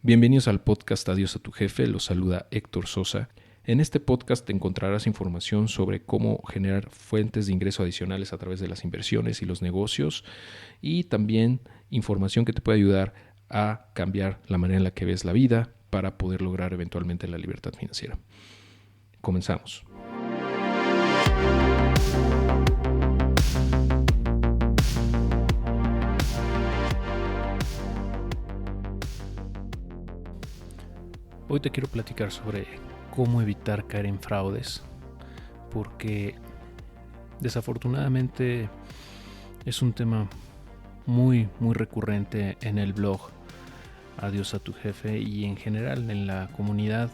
Bienvenidos al podcast Adiós a tu jefe, los saluda Héctor Sosa. En este podcast te encontrarás información sobre cómo generar fuentes de ingreso adicionales a través de las inversiones y los negocios y también información que te puede ayudar a cambiar la manera en la que ves la vida para poder lograr eventualmente la libertad financiera. Comenzamos. Hoy te quiero platicar sobre cómo evitar caer en fraudes, porque desafortunadamente es un tema muy recurrente en el blog Adiós a tu jefe y en general en la comunidad.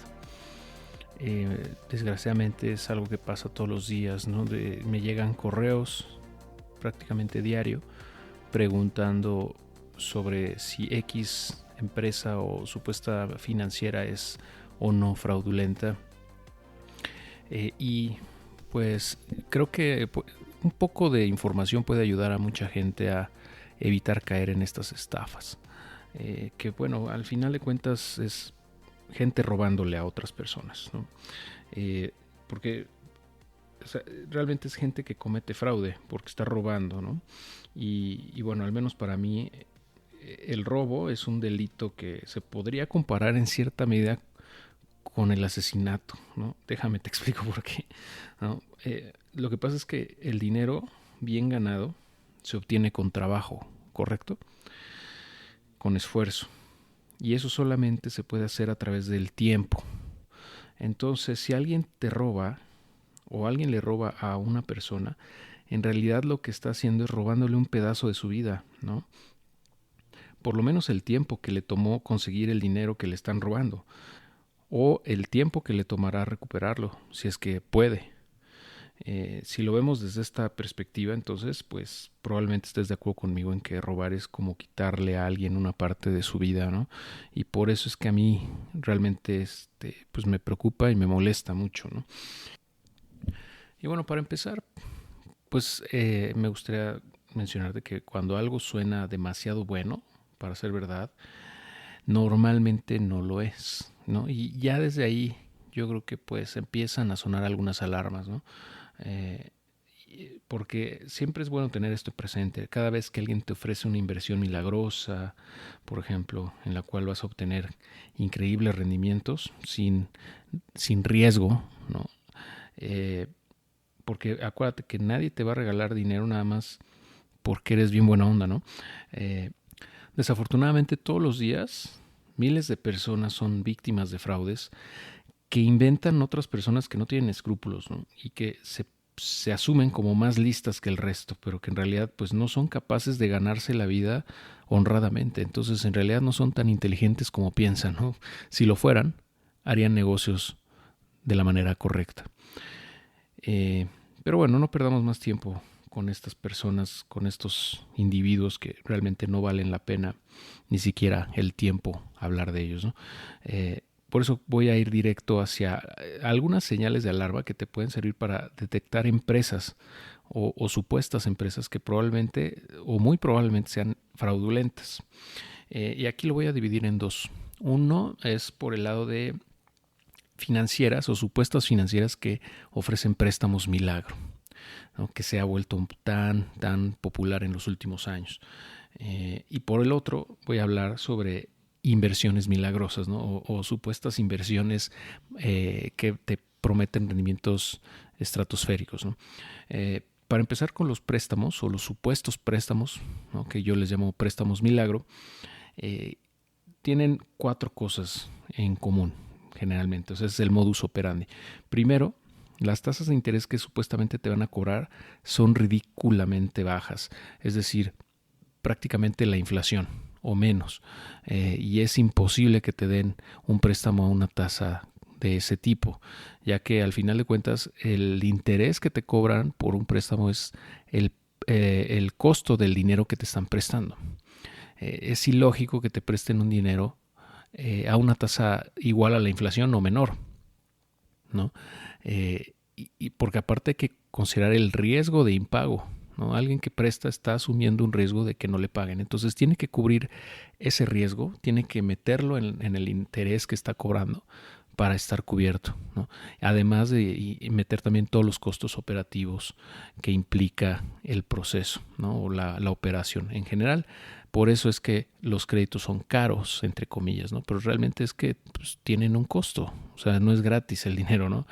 Desgraciadamente es algo que pasa todos los días, ¿no? Me llegan correos prácticamente diario preguntando sobre si X empresa o supuesta financiera es o no fraudulenta, y pues creo que un poco de información puede ayudar a mucha gente a evitar caer en estas estafas, que bueno, al final de cuentas es gente robándole a otras personas, ¿no? Porque o sea, realmente es gente que comete fraude porque está robando, ¿no? Y bueno, al menos para mí el robo es un delito que se podría comparar en cierta medida con el asesinato, ¿no? Déjame te explico por qué, ¿no? Lo que pasa es que el dinero bien ganado se obtiene con trabajo, ¿correcto? Con esfuerzo. Y eso solamente se puede hacer a través del tiempo. Entonces, si alguien te roba o alguien le roba a una persona, en realidad lo que está haciendo es robándole un pedazo de su vida, ¿no? Por lo menos el tiempo que le tomó conseguir el dinero que le están robando, o el tiempo que le tomará recuperarlo, si es que puede. Si lo vemos desde esta perspectiva, entonces pues probablemente estés de acuerdo conmigo en que robar es como quitarle a alguien una parte de su vida, ¿no? Y por eso es que a mí realmente pues me preocupa y me molesta mucho, ¿no? Y bueno, para empezar, pues me gustaría mencionarte que cuando algo suena demasiado bueno para ser verdad, normalmente no lo es, ¿no? Y ya desde ahí yo creo que pues empiezan a sonar algunas alarmas, ¿no? Porque siempre es bueno tener esto presente. Cada vez que alguien te ofrece una inversión milagrosa, por ejemplo, en la cual vas a obtener increíbles rendimientos sin riesgo, ¿no? Porque acuérdate que nadie te va a regalar dinero nada más porque eres bien buena onda, ¿no? Desafortunadamente todos los días miles de personas son víctimas de fraudes que inventan otras personas que no tienen escrúpulos, ¿no? Y que se asumen como más listas que el resto, pero que en realidad pues no son capaces de ganarse la vida honradamente. Entonces en realidad no son tan inteligentes como piensan, ¿no? Si lo fueran, harían negocios de la manera correcta. Pero bueno, no perdamos más tiempo con estas personas, con estos individuos que realmente no valen la pena ni siquiera el tiempo hablar de ellos, ¿no? Por eso voy a ir directo hacia algunas señales de alarma que te pueden servir para detectar empresas o supuestas empresas que probablemente o muy probablemente sean fraudulentas. Y aquí lo voy a dividir en dos. Uno es por el lado de financieras o supuestas financieras que ofrecen préstamos milagro, ¿no? Que se ha vuelto tan popular en los últimos años. Y por el otro voy a hablar sobre inversiones milagrosas, ¿no? o supuestas inversiones que te prometen rendimientos estratosféricos, ¿no? Para empezar con los préstamos o los supuestos préstamos, ¿no? Que yo les llamo préstamos milagro, tienen 4 cosas en común generalmente. O sea, es el modus operandi. Primero, las tasas de interés que supuestamente te van a cobrar son ridículamente bajas, es decir, prácticamente la inflación o menos, y es imposible que te den un préstamo a una tasa de ese tipo, ya que al final de cuentas el interés que te cobran por un préstamo es el costo del dinero que te están prestando. Es ilógico que te presten un dinero a una tasa igual a la inflación o menor, ¿no? Y porque aparte hay que considerar el riesgo de impago, ¿no? Alguien que presta está asumiendo un riesgo de que no le paguen. Entonces tiene que cubrir ese riesgo, tiene que meterlo en el interés que está cobrando para estar cubierto, ¿no? Además de y meter también todos los costos operativos que implica el proceso, ¿no? O la operación en general. Por eso es que los créditos son caros, entre comillas, ¿no? Pero realmente es que pues, tienen un costo, o sea, no es gratis el dinero, ¿no?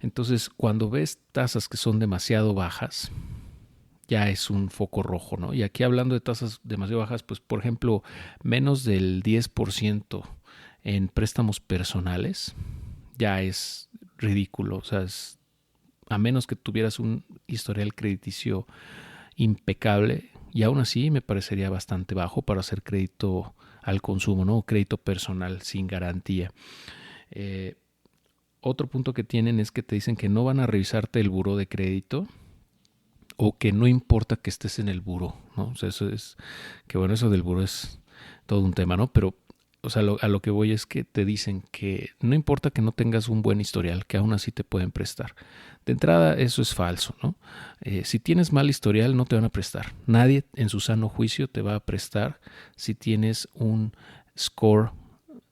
Entonces, cuando ves tasas que son demasiado bajas, ya es un foco rojo, ¿no? Y aquí hablando de tasas demasiado bajas, pues por ejemplo, menos del 10% en préstamos personales, ya es ridículo. O sea, a menos que tuvieras un historial crediticio impecable, y aún así me parecería bastante bajo para hacer crédito al consumo, ¿no? Crédito personal sin garantía. Otro punto que tienen es que te dicen que no van a revisarte el buró de crédito o que no importa que estés en el buró, ¿no? O sea, eso es, que bueno, eso del buró es todo un tema, ¿no? Pero, o sea, a lo que voy es que te dicen que no importa que no tengas un buen historial, que aún así te pueden prestar. De entrada, eso es falso, ¿no? Si tienes mal historial, no te van a prestar. Nadie en su sano juicio te va a prestar si tienes un score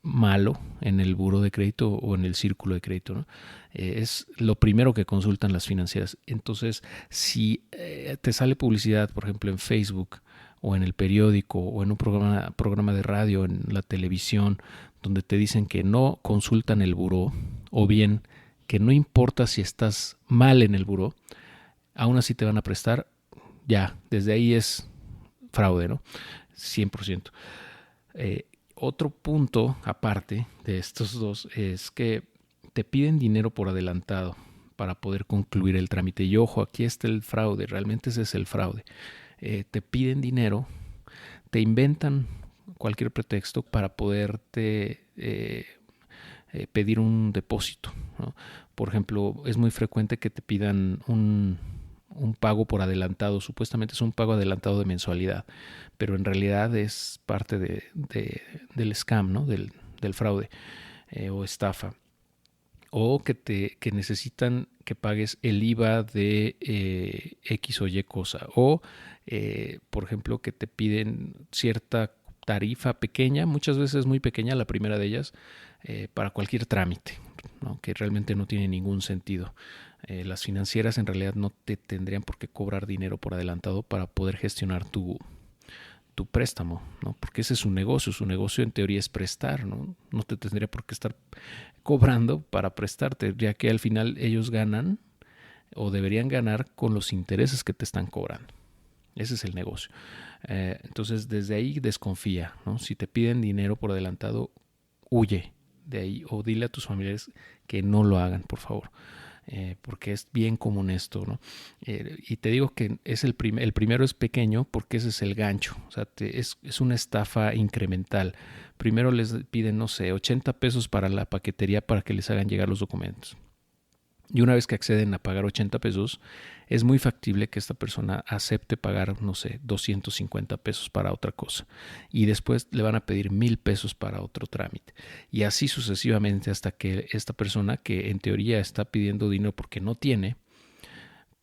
malo en el buro de crédito o en el círculo de crédito, ¿no? Es lo primero que consultan las financieras. Entonces, si te sale publicidad, por ejemplo, en Facebook o en el periódico o en un programa de radio, en la televisión, donde te dicen que no consultan el buró o bien que no importa si estás mal en el buró, aún así te van a prestar, ya, desde ahí es fraude, ¿no? 100%. Otro punto aparte de estos dos es que te piden dinero por adelantado para poder concluir el trámite. Y ojo, aquí está el fraude, realmente ese es el fraude. Te piden dinero, te inventan cualquier pretexto para poderte pedir un depósito, ¿no? Por ejemplo, es muy frecuente que te pidan un pago por adelantado. Supuestamente es un pago adelantado de mensualidad, pero en realidad es parte del scam, ¿no? Del fraude o estafa. O que necesitan que pagues el IVA de X o Y cosa. O, por ejemplo, que te piden cierta tarifa pequeña, muchas veces muy pequeña, la primera de ellas, para cualquier trámite, ¿no? Que realmente no tiene ningún sentido. Las financieras en realidad no te tendrían por qué cobrar dinero por adelantado para poder gestionar tu préstamo, ¿no? Porque ese es su negocio en teoría es prestar, ¿no? No te tendría por qué estar cobrando para prestarte, ya que al final ellos ganan o deberían ganar con los intereses que te están cobrando. Ese es el negocio. Entonces, desde ahí desconfía, ¿no? Si te piden dinero por adelantado, huye de ahí o dile a tus familiares que no lo hagan, por favor. Porque es bien común esto, ¿no? Y te digo que es el primero es pequeño porque ese es el gancho, o sea, es una estafa incremental. Primero les piden, no sé, 80 pesos para la paquetería para que les hagan llegar los documentos. Y una vez que acceden a pagar 80 pesos, es muy factible que esta persona acepte pagar, no sé, 250 pesos para otra cosa. Y después le van a pedir 1,000 pesos para otro trámite. Y así sucesivamente hasta que esta persona, que en teoría está pidiendo dinero porque no tiene,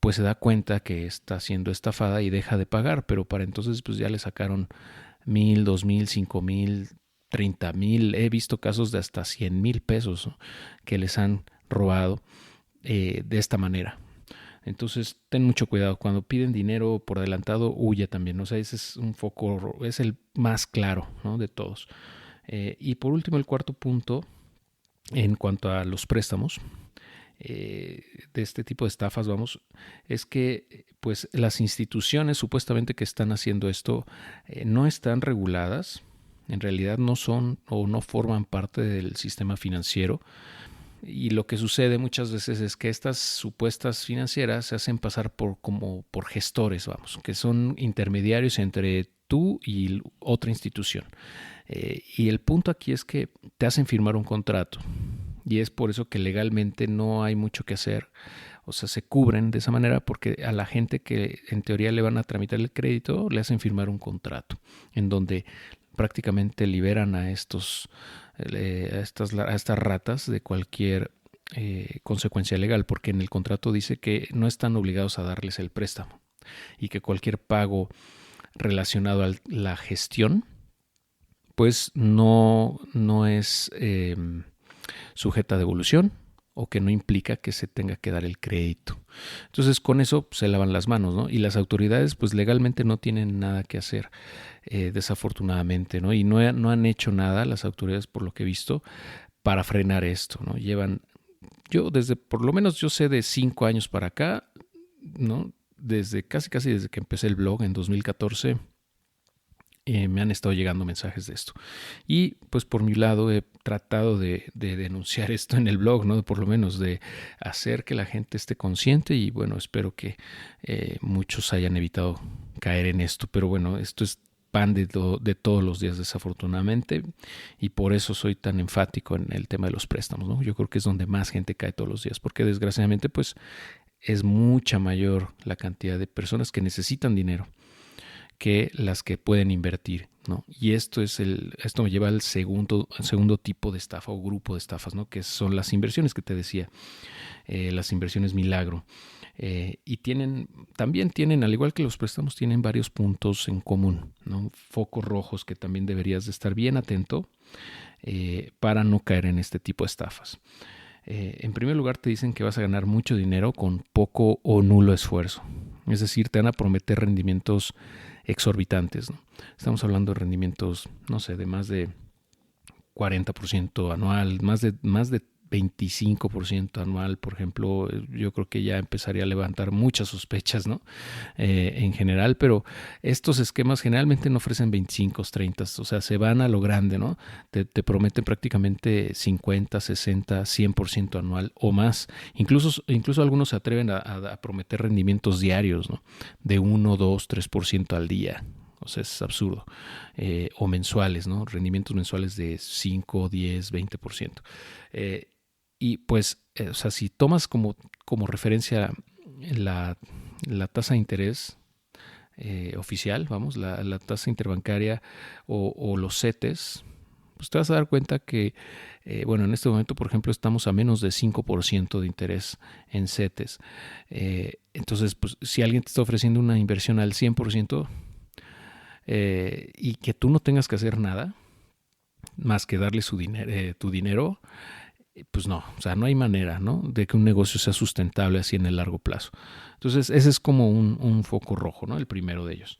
pues se da cuenta que está siendo estafada y deja de pagar. Pero para entonces pues ya le sacaron 1,000, 2,000, 5,000, 30,000. He visto casos de hasta 100,000 pesos, ¿no?, que les han robado de esta manera. Entonces ten mucho cuidado cuando piden dinero por adelantado, huye también. O sea, ese es un foco, es el más claro, ¿no?, de todos. Y por último, el cuarto punto en cuanto a los préstamos de este tipo de estafas, vamos, es que pues las instituciones supuestamente que están haciendo esto no están reguladas, en realidad no son o no forman parte del sistema financiero. Y lo que sucede muchas veces es que estas supuestas financieras se hacen pasar por gestores, vamos, que son intermediarios entre tú y otra institución. Y el punto aquí es que te hacen firmar un contrato. Y es por eso que legalmente no hay mucho que hacer. O sea, se cubren de esa manera porque a la gente que en teoría le van a tramitar el crédito le hacen firmar un contrato en donde prácticamente liberan a estas ratas de cualquier consecuencia legal, porque en el contrato dice que no están obligados a darles el préstamo y que cualquier pago relacionado a la gestión pues no es sujeta a devolución o que no implica que se tenga que dar el crédito. Entonces con eso se lavan las manos, ¿no? Y las autoridades pues legalmente no tienen nada que hacer, desafortunadamente, ¿no? Y no han hecho nada las autoridades, por lo que he visto, para frenar esto, ¿no? Por lo menos yo sé de 5 años para acá, ¿no? Desde casi desde que empecé el blog en 2014, me han estado llegando mensajes de esto. Y pues por mi lado he tratado de denunciar esto en el blog, ¿no? Por lo menos de hacer que la gente esté consciente y bueno, espero que muchos hayan evitado caer en esto. Pero bueno, esto es pan de todos los días, desafortunadamente, y por eso soy tan enfático en el tema de los préstamos, ¿no? Yo creo que es donde más gente cae todos los días, porque desgraciadamente pues es mucha mayor la cantidad de personas que necesitan dinero que las que pueden invertir, ¿no? Y esto me lleva al segundo tipo de estafa o grupo de estafas, ¿no? Que son las inversiones que te decía, las inversiones milagro. Y también tienen, al igual que los préstamos, tienen varios puntos en común, ¿no? Focos rojos que también deberías de estar bien atento para no caer en este tipo de estafas. En primer lugar, te dicen que vas a ganar mucho dinero con poco o nulo esfuerzo. Es decir, te van a prometer rendimientos exorbitantes, ¿no? Estamos hablando de rendimientos, no sé, de más de 40% anual, más de 25% anual, por ejemplo. Yo creo que ya empezaría a levantar muchas sospechas, ¿no? En general, pero estos esquemas generalmente no ofrecen 25, 30, o sea, se van a lo grande, ¿no? Te prometen prácticamente 50, 60, 100% anual o más. Incluso algunos se atreven a prometer rendimientos diarios, ¿no? De 1, 2, 3% al día. O sea, es absurdo. O mensuales, ¿no? Rendimientos mensuales de 5, 10, 20%. Y pues, o sea, si tomas como referencia la tasa de interés oficial, vamos, la tasa interbancaria o los CETES, pues te vas a dar cuenta que, bueno, en este momento, por ejemplo, estamos a menos de 5% de interés en CETES. Entonces, pues, si alguien te está ofreciendo una inversión al 100%, y que tú no tengas que hacer nada más que darle tu dinero, pues no, o sea, no hay manera, ¿no? De que un negocio sea sustentable así en el largo plazo. Entonces, ese es como un foco rojo, ¿no? El primero de ellos.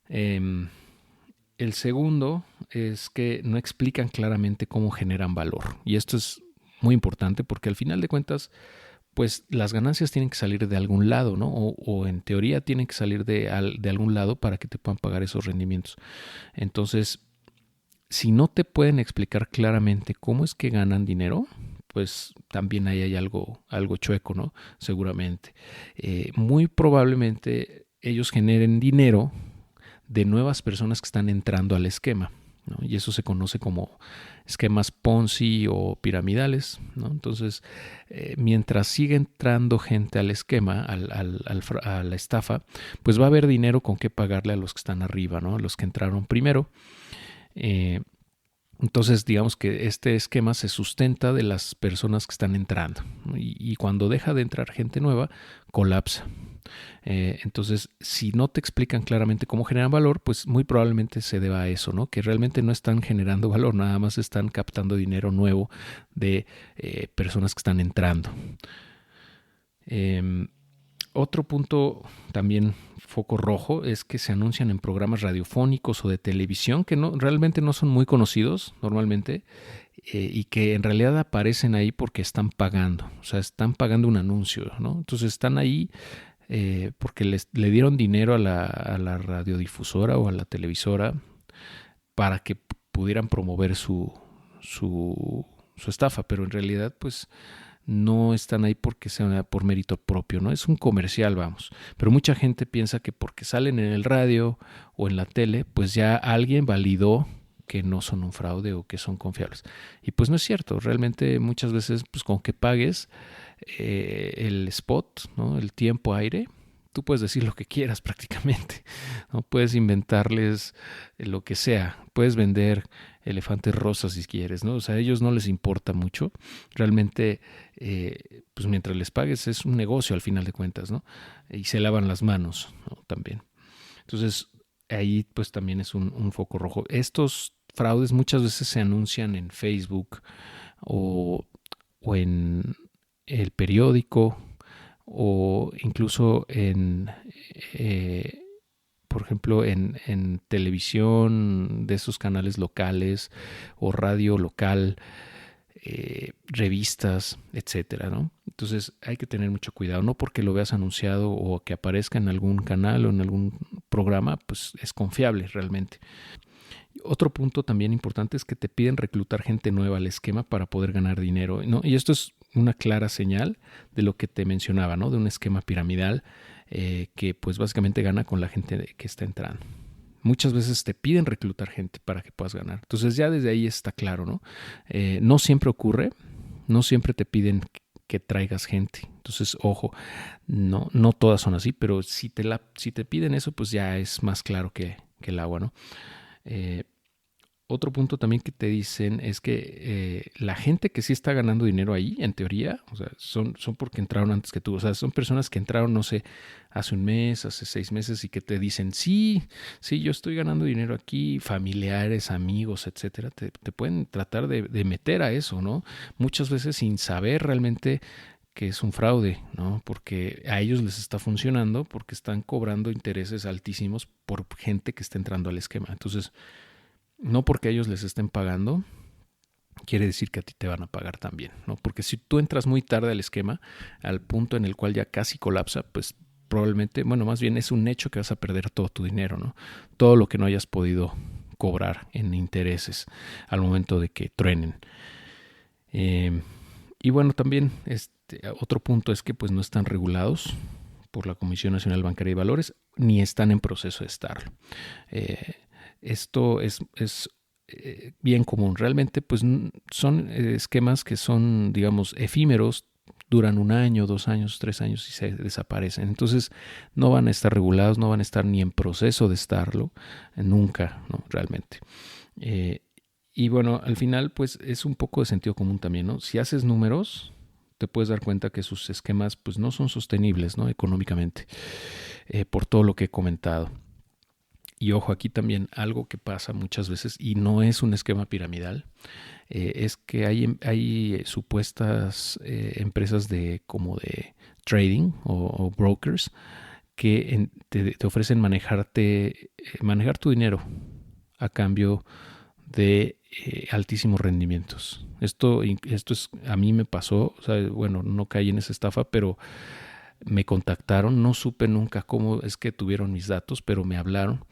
El segundo es que no explican claramente cómo generan valor. Y esto es muy importante porque al final de cuentas, pues las ganancias tienen que salir de algún lado, ¿no? O en teoría tienen que salir de algún lado para que te puedan pagar esos rendimientos. Entonces, si no te pueden explicar claramente cómo es que ganan dinero, pues también ahí hay algo chueco, ¿no? Seguramente. Muy probablemente ellos generen dinero de nuevas personas que están entrando al esquema, ¿no? Y eso se conoce como esquemas Ponzi o piramidales, ¿no? Entonces, mientras sigue entrando gente al esquema, a la estafa, pues va a haber dinero con qué pagarle a los que están arriba, ¿no? Los que entraron primero. Entonces, digamos que este esquema se sustenta de las personas que están entrando, ¿no? Y cuando deja de entrar gente nueva, colapsa. Entonces, si no te explican claramente cómo generan valor, pues muy probablemente se deba a eso, ¿no? Que realmente no están generando valor, nada más están captando dinero nuevo de personas que están entrando. Otro punto también foco rojo es que se anuncian en programas radiofónicos o de televisión que realmente no son muy conocidos normalmente, y que en realidad aparecen ahí porque están pagando, o sea, están pagando un anuncio, ¿no? Entonces están ahí porque le dieron dinero a la radiodifusora o a la televisora para que pudieran promover su estafa, pero en realidad pues no están ahí porque sea por mérito propio, ¿no? Es un comercial, vamos. Pero mucha gente piensa que porque salen en el radio o en la tele, pues ya alguien validó que no son un fraude o que son confiables. Y pues no es cierto. Realmente muchas veces, pues con que pagues el spot, ¿no? El tiempo aire, tú puedes decir lo que quieras prácticamente, ¿no? Puedes inventarles lo que sea. Puedes vender elefantes rosas si quieres, ¿no? O sea, a ellos no les importa mucho. Realmente, pues mientras les pagues es un negocio al final de cuentas, ¿no? Y se lavan las manos, ¿no? También. Entonces, ahí pues también es un foco rojo. Estos fraudes muchas veces se anuncian en Facebook o, o en el periódico o incluso por ejemplo, en televisión de esos canales locales o radio local, revistas, etcétera, ¿no? Entonces hay que tener mucho cuidado, no porque lo veas anunciado o que aparezca en algún canal o en algún programa, pues es confiable realmente. Otro punto también importante es que te piden reclutar gente nueva al esquema para poder ganar dinero, ¿no? Y esto es una clara señal de lo que te mencionaba, ¿no? De un esquema piramidal que pues básicamente gana con la gente que está entrando. Muchas veces te piden reclutar gente para que puedas ganar. Entonces ya desde ahí está claro, ¿no? No siempre ocurre, no siempre te piden que traigas gente. Entonces, ojo, no todas son así, pero si te piden eso, pues ya es más claro que el agua, ¿no? Otro punto también que te dicen es que la gente que sí está ganando dinero ahí, en teoría, o sea, son porque entraron antes que tú. O sea, son personas que entraron, no sé, hace un mes, hace 6 meses y que te dicen, sí, yo estoy ganando dinero aquí, familiares, amigos, etcétera. Te pueden tratar de meter a eso, ¿no? Muchas veces sin saber realmente que es un fraude, ¿no? Porque a ellos les está funcionando porque están cobrando intereses altísimos por gente que está entrando al esquema. Entonces, no porque ellos les estén pagando, quiere decir que a ti te van a pagar también, ¿no? Porque si tú entras muy tarde al esquema, al punto en el cual ya casi colapsa, pues probablemente, bueno, más bien es un hecho que vas a perder todo tu dinero, ¿no? Todo lo que no hayas podido cobrar en intereses al momento de que truenen. Y bueno, también otro punto es que pues no están regulados por la Comisión Nacional Bancaria y Valores, ni están en proceso de estarlo. Esto es bien común. Realmente, pues son esquemas que son, digamos, efímeros, duran 1 año, 2 años, 3 años y se desaparecen. Entonces, no van a estar regulados, no van a estar ni en proceso de estarlo, nunca, ¿no? Realmente. Y bueno, al final, pues es un poco de sentido común también, ¿no? Si haces números, te puedes dar cuenta que sus esquemas, pues no son sostenibles, ¿no? Económicamente, por todo lo que he comentado. Y ojo, aquí también algo que pasa muchas veces y no es un esquema piramidal, es que hay supuestas empresas como de trading o brokers que te ofrecen manejar tu dinero a cambio de altísimos rendimientos. Esto a mí me pasó, o sea, bueno, no caí en esa estafa, pero me contactaron, no supe nunca cómo es que tuvieron mis datos, pero me hablaron,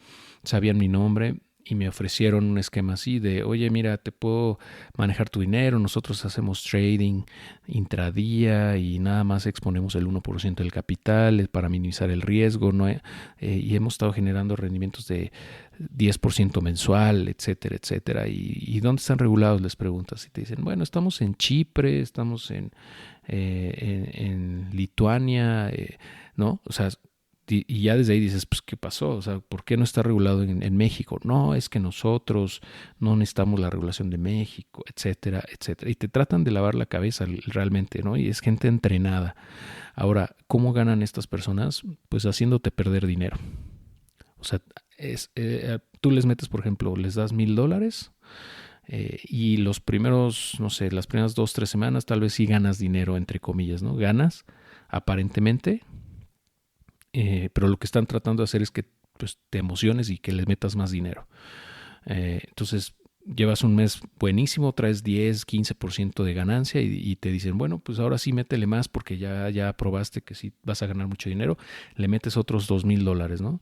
sabían mi nombre y me ofrecieron un esquema así de, oye, mira, te puedo manejar tu dinero, nosotros hacemos trading intradía y nada más exponemos el 1% del capital para minimizar el riesgo, ¿no? Y hemos estado generando rendimientos de 10% mensual, etcétera, etcétera. ¿Y dónde están regulados? Les preguntas y te dicen, bueno, estamos en Chipre, estamos en Lituania, ¿no? O sea, y ya desde ahí dices, pues, ¿qué pasó? O sea, ¿por qué no está regulado en México? No, es que nosotros no necesitamos la regulación de México, etcétera, etcétera. Y te tratan de lavar la cabeza realmente, ¿no? Y es gente entrenada. Ahora, ¿cómo ganan estas personas? Pues haciéndote perder dinero. O sea, tú les metes, por ejemplo, les das $1,000 y los primeros, no sé, las primeras 2, 3 semanas tal vez sí ganas dinero, entre comillas, ¿no? Ganas, aparentemente, pero lo que están tratando de hacer es que pues, te emociones y que les metas más dinero. Entonces, llevas un mes buenísimo, traes 10, 15% de ganancia y te dicen, bueno, pues ahora sí métele más porque ya probaste que sí vas a ganar mucho dinero, le metes otros $2,000, ¿no?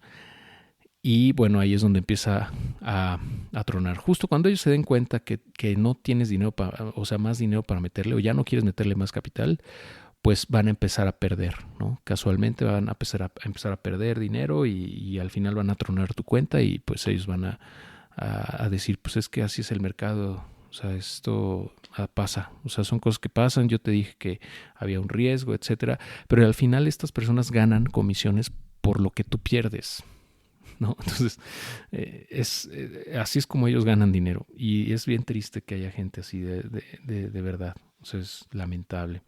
Y bueno, ahí es donde empieza a tronar. Justo cuando ellos se den cuenta que no tienes dinero, o sea, más dinero para meterle o ya no quieres meterle más capital, pues van a empezar a perder, ¿no? Casualmente van a empezar a perder dinero y al final van a tronar tu cuenta y pues ellos van a decir, pues es que así es el mercado, o sea, esto pasa, o sea, son cosas que pasan, yo te dije que había un riesgo, etcétera, pero al final estas personas ganan comisiones por lo que tú pierdes. ¿no? Entonces, así es como ellos ganan dinero. Y es bien triste que haya gente así de verdad. O sea, es lamentable,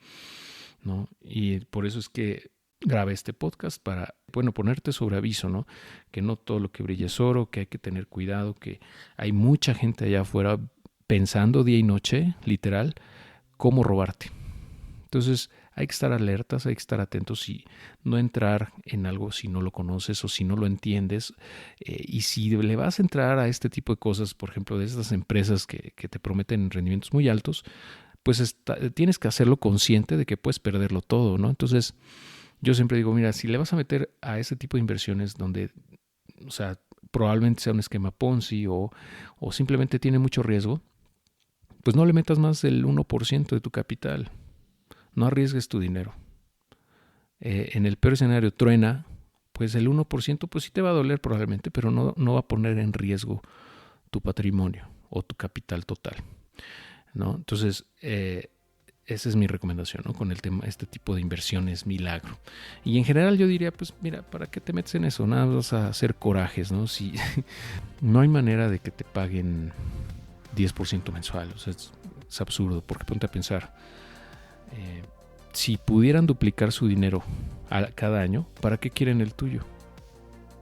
¿no? Y por eso es que grabé este podcast para, bueno, ponerte sobre aviso, ¿no? Que no todo lo que brilla es oro, que hay que tener cuidado, que hay mucha gente allá afuera pensando día y noche, literal, cómo robarte. Entonces hay que estar alertas, hay que estar atentos y no entrar en algo si no lo conoces o si no lo entiendes. Y si le vas a entrar a este tipo de cosas, por ejemplo, de estas empresas que te prometen rendimientos muy altos, pues tienes que hacerlo consciente de que puedes perderlo todo, ¿no? Entonces yo siempre digo, mira, si le vas a meter a ese tipo de inversiones donde, o sea, probablemente sea un esquema Ponzi o simplemente tiene mucho riesgo, pues no le metas más del 1% de tu capital. No arriesgues tu dinero. En el peor escenario truena, pues el 1% pues sí te va a doler probablemente, pero no va a poner en riesgo tu patrimonio o tu capital total, ¿no? Entonces, esa es mi recomendación, ¿no? Con el tema, este tipo de inversiones milagro. Y en general yo diría, pues mira, ¿para qué te metes en eso? Nada, vas a hacer corajes, ¿no? Si no hay manera de que te paguen 10% mensual, o sea, es absurdo, porque ponte a pensar, si pudieran duplicar su dinero cada año, ¿para qué quieren el tuyo?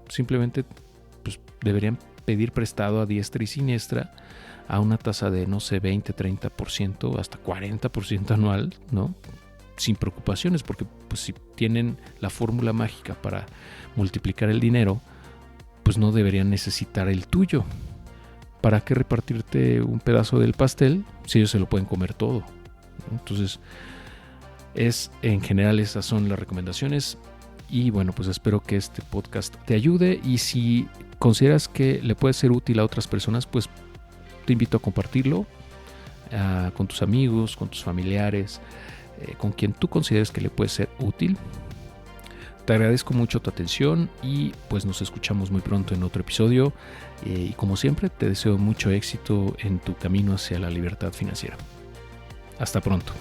Simplemente pues, deberían pedir prestado a diestra y siniestra a una tasa de, no sé, 20, 30%, hasta 40% anual, ¿no? Sin preocupaciones, porque pues, si tienen la fórmula mágica para multiplicar el dinero, pues no deberían necesitar el tuyo. ¿Para qué repartirte un pedazo del pastel si ellos se lo pueden comer todo? ¿No? Entonces, en general esas son las recomendaciones. Y bueno, pues espero que este podcast te ayude. Y si consideras que le puede ser útil a otras personas, pues te invito a compartirlo con tus amigos, con tus familiares, con quien tú consideres que le puede ser útil. Te agradezco mucho tu atención y pues nos escuchamos muy pronto en otro episodio. Y como siempre, te deseo mucho éxito en tu camino hacia la libertad financiera. Hasta pronto.